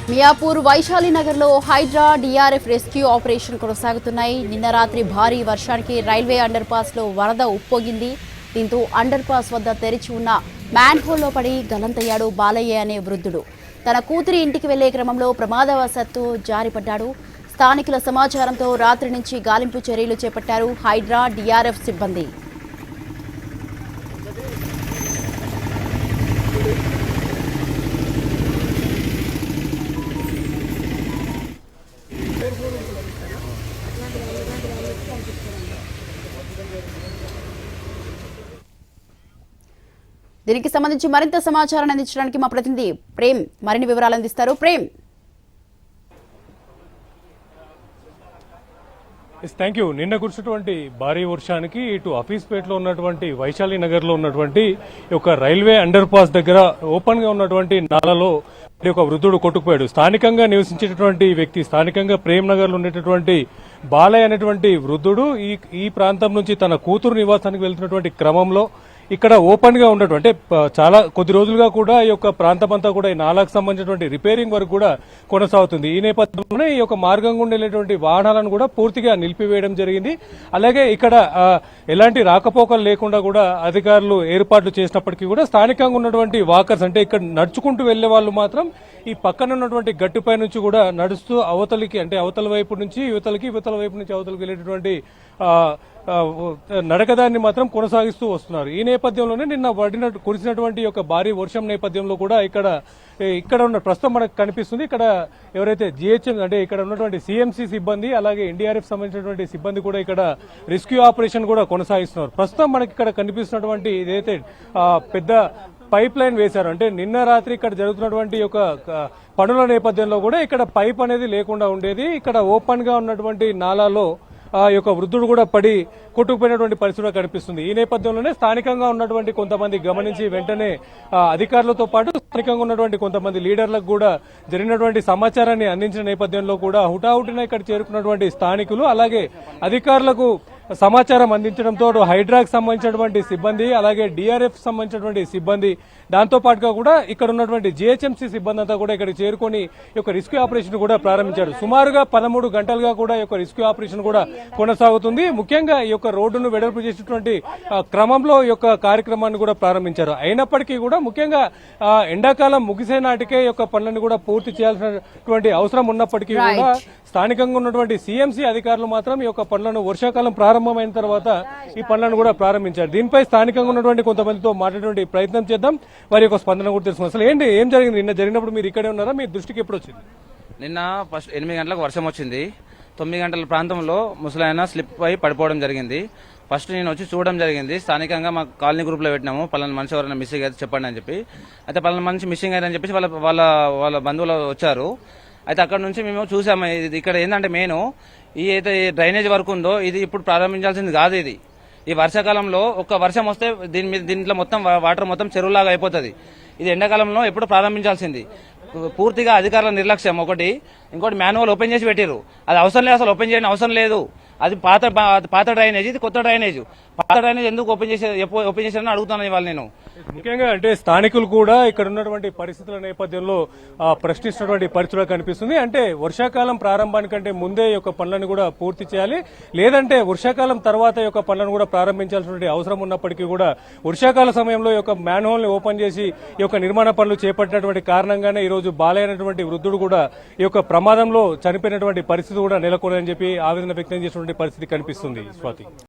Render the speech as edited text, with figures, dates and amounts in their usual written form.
మియాపూర్ వైశాలి నగర్ లో Hydraa DRF rescue operation కొనసాగుతున్నాయి. నిన్న రాత్రి భారీ వర్షానికి రైల్వే అండర్ పాస్ లో వరద ఉప్పొంగింది. దీంతో అండర్ పాస్ వద్ద తెరిచి ఉన్న మ్యాన్ హోల్లో పడి గలంతయ్యాడు బాలయ్య అనే వృద్ధుడు. తన కూతురి ఇంటికి వెళ్లే క్రమంలో ప్రమాదవశాత్తు జారిపడ్డాడు. స్థానికుల సమాచారంతో రాత్రి నుంచి గాలింపు చర్యలు చేపట్టారు హైడ్రా డిఆర్ఎఫ్ సిబ్బంది. దీనికి సంబంధించి మరింత సమాచారాన్ని అందించడానికి మా ప్రతినిధి ప్రేమ్ మరిన్ని వివరాలు అందిస్తారు. ప్రేమ్. Thank you. నిన్న కురిసినటువంటి భారీ వర్షానికి ఇటు ఆఫీస్పేటలో ఉన్నటువంటి వైశాలి నగర్ లో ఉన్నటువంటి ఒక రైల్వే అండర్ పాస్ దగ్గర ఓపెన్ గా ఉన్నటువంటి నాలలో ఒక వృద్ధుడు కొట్టుకుపోయాడు. స్థానికంగా నివసించేటటువంటి వ్యక్తి, స్థానికంగా ప్రేమ్ నగర్ లో ఉండేటటువంటి బాలయ్య అనేటువంటి వృద్ధుడు ఈ ప్రాంతం నుంచి తన కూతురు నివాసానికి వెళ్తున్నటువంటి క్రమంలో ఇక్కడ ఓపెన్ గా ఉండటం అంటే చాలా కొద్ది రోజులుగా కూడా ఈ యొక్క ప్రాంతం అంతా కూడా ఈ నాలాకు సంబంధించినటువంటి రిపేరింగ్ వర్క్ కూడా కొనసాగుతుంది. ఈ నేపథ్యంలోనే ఈ యొక్క మార్గం గుండా వెళ్ళేటువంటి వాహనాలను కూడా పూర్తిగా నిలిపివేయడం జరిగింది. అలాగే ఇక్కడ ఎలాంటి రాకపోకలు లేకుండా కూడా అధికారులు ఏర్పాట్లు చేసినప్పటికీ కూడా స్థానికంగా ఉన్నటువంటి వాకర్స్ అంటే ఇక్కడ నడుచుకుంటూ వెళ్లే వాళ్ళు మాత్రం ఈ పక్కన ఉన్నటువంటి గట్టుపై నుంచి కూడా నడుస్తూ అవతలికి అంటే అవతల వైపు నుంచి యువతలకి యువతల వైపు నుంచి అవతలకి వెళ్లేటటువంటి నడకదాన్ని మాత్రం కొనసాగిస్తూ వస్తున్నారు. ఈ నేపథ్యంలోనే నిన్న కురిసినటువంటి యొక్క భారీ వర్షం నేపథ్యంలో కూడా ఇక్కడ ఉన్న ప్రస్తుతం మనకు కనిపిస్తుంది. ఇక్కడ ఎవరైతే జిహెచ్ఎం అంటే ఇక్కడ ఉన్నటువంటి సిఎంసి సిబ్బంది అలాగే ఎన్డీఆర్ఎఫ్ సంబంధించినటువంటి సిబ్బంది కూడా ఇక్కడ రెస్క్యూ ఆపరేషన్ కూడా కొనసాగిస్తున్నారు. ప్రస్తుతం మనకి ఇక్కడ కనిపిస్తున్నటువంటి ఏదైతే పెద్ద పైప్ లైన్ వేశారు అంటే నిన్న రాత్రి ఇక్కడ జరుగుతున్నటువంటి ఒక పనుల నేపథ్యంలో కూడా ఇక్కడ పైప్ అనేది లేకుండా ఉండేది. ఇక్కడ ఓపెన్ గా ఉన్నటువంటి నాలాలో ఈ యొక్క వృద్ధుడు కూడా పడి కొట్టుకుపోయినటువంటి పరిస్థితి కనిపిస్తుంది. ఈ నేపథ్యంలోనే స్థానికంగా ఉన్నటువంటి కొంతమంది గమనించి వెంటనే అధికారులతో పాటు స్థానికంగా ఉన్నటువంటి కొంతమంది లీడర్లకు కూడా జరిగినటువంటి సమాచారాన్ని అందించిన నేపథ్యంలో కూడా హుటాహుటిన ఇక్కడ చేరుకున్నటువంటి స్థానికులు అలాగే అధికారులకు సమాచారం అందించడంతో హైడ్రాకు సంబంధించినటువంటి సిబ్బంది అలాగే డిఆర్ఎఫ్ సంబంధించినటువంటి సిబ్బంది దాంతో పాటుగా కూడా ఇక్కడ ఉన్నటువంటి జిహెచ్ఎంసీ సిబ్బంది అంతా కూడా ఇక్కడ చేరుకొని ఈ యొక్క రెస్క్యూ ఆపరేషన్ కూడా ప్రారంభించారు. సుమారుగా 13 గంటలుగా కూడా ఈ యొక్క రెస్క్యూ ఆపరేషన్ కూడా కొనసాగుతుంది. ముఖ్యంగా ఈ యొక్క రోడ్డును వెడల్పు చేసినటువంటి క్రమంలో ఈ యొక్క కార్యక్రమాన్ని కూడా ప్రారంభించారు. అయినప్పటికీ కూడా ముఖ్యంగా ఎండాకాలం ముగిసే నాటికే ఈ యొక్క పనులను కూడా పూర్తి చేయాల్సినటువంటి అవసరం ఉన్నప్పటికీ కూడా స్థానికంగా ఉన్నటువంటి సిఎంసి అధికారులు మాత్రం ఈ యొక్క పనులను వర్షాకాలం ప్రారంభమైన తర్వాత ఈ పనులను కూడా ప్రారంభించారు. దీనిపై స్థానికంగా ఉన్నటువంటి కొంతమందితో మాట్లాడేటువంటి ప్రయత్నం చేద్దాం. వారి యొక్క స్పందన కూడా తెలుసుకున్నాం. అసలు ఏం జరిగింది నిన్న జరిగినప్పుడు మీరు ఇక్కడే ఉన్నారా? మీ దృష్టికి ఎప్పుడు వచ్చింది? నిన్న ఫస్ట్ 8 గంటలకు వర్షం వచ్చింది. 9 గంటల ప్రాంతంలో ముసలాయన స్లిప్ అయి పడిపోవడం జరిగింది. ఫస్ట్ నేను వచ్చి చూడడం జరిగింది. స్థానికంగా మా కాలనీ గ్రూప్ లో పెట్టినాము, పలానా మనిషి ఎవరైనా మిస్సింగ్ అయితే చెప్పండి అని చెప్పి. అయితే పలానా మనిషి మిస్సింగ్ అయ్యారని చెప్పేసి వాళ్ళ బంధువులు వచ్చారు. అయితే అక్కడ నుంచి మేము చూసాము. ఇక్కడ ఏంటంటే మెయిన్ ఈ అయితే డ్రైనేజ్ వర్క్ ఉందో ఇది ఇప్పుడు ప్రారంభించాల్సింది కాదు. ఈ వర్షాకాలంలో ఒక్క వర్షం వస్తే దీంట్లో మొత్తం వాటర్ మొత్తం చెరువులాగా అయిపోతుంది. ఇది ఎండాకాలంలో ఎప్పుడు ప్రారంభించాల్సింది. పూర్తిగా అధికారుల నిర్లక్ష్యం ఒకటి. ఇంకోటి మాన్యువల్ ఓపెన్ చేసి పెట్టారు. అది అవసరం లేదు, అసలు ఓపెన్ చేయడం అవసరం లేదు. అది పాత డ్రైనేజ్, ఇది కొత్త డ్రైనేజ్. పాత డ్రైనేజ్ ఎందుకు ఓపెన్ చేశారని అడుగుతాను ఇవాళ నేను. ముఖ్యంగా అంటే స్థానికులు కూడా ఇక్కడ ఉన్నటువంటి పరిస్థితుల నేపథ్యంలో ప్రశ్నిస్తున్నటువంటి పరిస్థితులు కనిపిస్తుంది. అంటే వర్షాకాలం ప్రారంభానికంటే ముందే ఈ యొక్క పనులను కూడా పూర్తి చేయాలి, లేదంటే వర్షాకాలం తర్వాత ఈ యొక్క పనులను కూడా ప్రారంభించాల్సినటువంటి అవసరం ఉన్నప్పటికీ కూడా వర్షాకాల సమయంలో ఈ యొక్క మ్యాన్హోల్ ని ఓపెన్ చేసి ఈ యొక్క నిర్మాణ పనులు చేపట్టినటువంటి కారణంగానే ఈ రోజు బాలైనటువంటి వృద్ధుడు కూడా ఈ యొక్క ప్రమాదంలో చనిపోయినటువంటి పరిస్థితి కూడా నెలకొనని చెప్పి ఆవేదన వ్యక్తం చేసినటువంటి పరిస్థితి కనిపిస్తుంది. స్వాతి.